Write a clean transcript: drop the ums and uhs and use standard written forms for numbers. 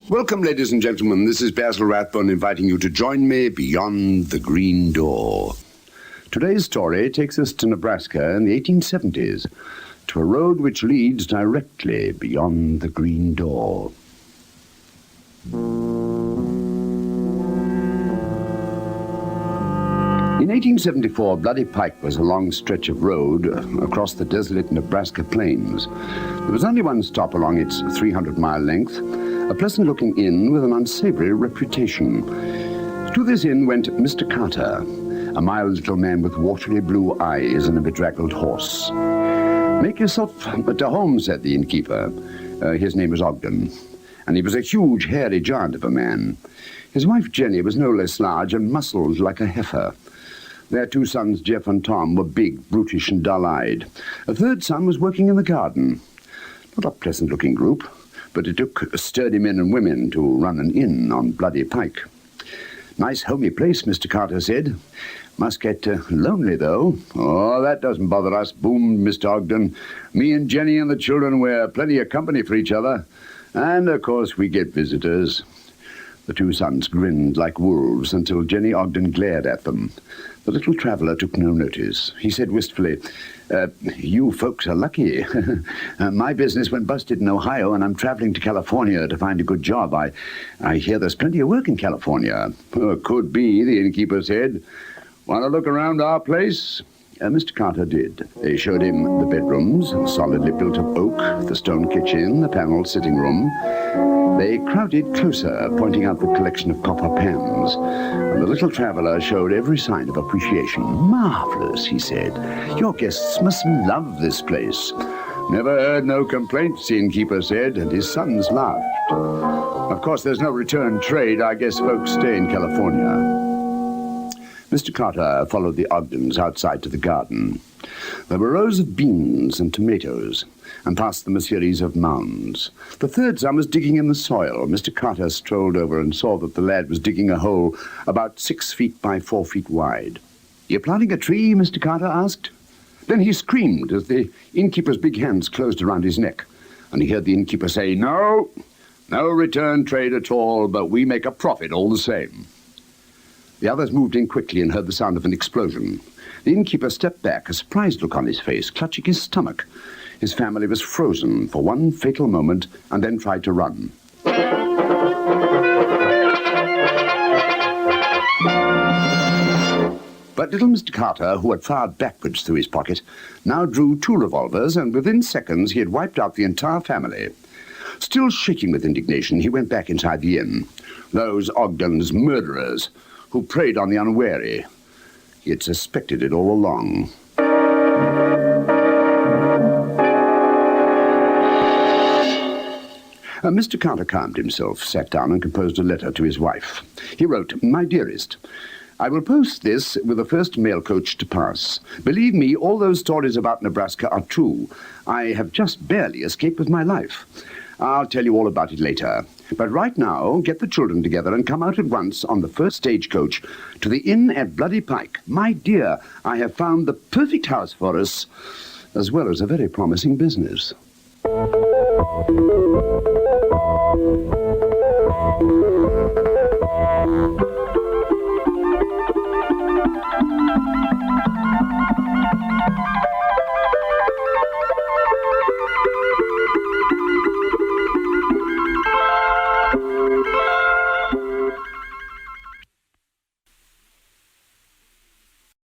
Welcome, ladies and gentlemen. This is Basil Rathbone inviting you to join me beyond the green door. Today's story takes us to Nebraska in the 1870s, to a road which leads directly beyond the green door. In 1874, Bloody Pike was a long stretch of road across the desolate Nebraska plains. There was only one stop along its 300-mile length, a pleasant-looking inn with an unsavory reputation. To this inn went Mr. Carter, a mild little man with watery blue eyes and a bedraggled horse. "Make yourself at home," said the innkeeper. His name was Ogden, and he was a huge, hairy giant of a man. His wife, Jenny, was no less large and muscled like a heifer. Their two sons, Jeff and Tom, were big, brutish, and dull-eyed. A third son was working in the garden. Not a pleasant-looking group, but it took sturdy men and women to run an inn on Bloody Pike. "Nice homey place," Mr. Carter said. "Must get lonely, though." "Oh, that doesn't bother us," boomed Mr. Ogden. "Me and Jenny and the children, we're plenty of company for each other. And, of course, we get visitors." The two sons grinned like wolves until Jenny Ogden glared at them. The little traveller took no notice. He said wistfully, "You folks are lucky. My business went busted in Ohio, and I'm traveling to California to find a good job. I hear there's plenty of work in California." "Could be," the innkeeper said. "Want to look around our place?" Mr. Carter did. They showed him the bedrooms, solidly built of oak, the stone kitchen, the panelled sitting room. They crowded closer, pointing out the collection of copper pans, and the little traveller showed every sign of appreciation. "Marvellous," he said. "Your guests must love this place." "Never heard no complaints," the innkeeper said, and his sons laughed. "Of course, there's no return trade. I guess folks stay in California." Mr. Carter followed the Ogdens outside to the garden. There were rows of beans and tomatoes, and past them a series of mounds. The third son was digging in the soil. Mr. Carter strolled over and saw that the lad was digging a hole about 6 feet by 4 feet wide. "You planting a tree?" Mr. Carter asked. Then he screamed as the innkeeper's big hands closed around his neck, and he heard the innkeeper say, no return trade at all, but we make a profit all the same." The others moved in quickly and heard the sound of an explosion. The innkeeper stepped back, a surprised look on his face, clutching his stomach. His family was frozen for one fatal moment and then tried to run. But little Mr. Carter, who had fired backwards through his pocket, now drew 2 revolvers, and within seconds he had wiped out the entire family. Still shaking with indignation, he went back inside the inn. Those Ogden's murderers, who preyed on the unwary. He had suspected it all along. Mr. Carter calmed himself, sat down and composed a letter to his wife. He wrote, "My dearest, I will post this with the first mail coach to pass. Believe me, all those stories about Nebraska are true. I have just barely escaped with my life. I'll tell you all about it later. But right now, get the children together and come out at once on the first stagecoach to the inn at Bloody Pike. My dear, I have found the perfect house for us, as well as a very promising business."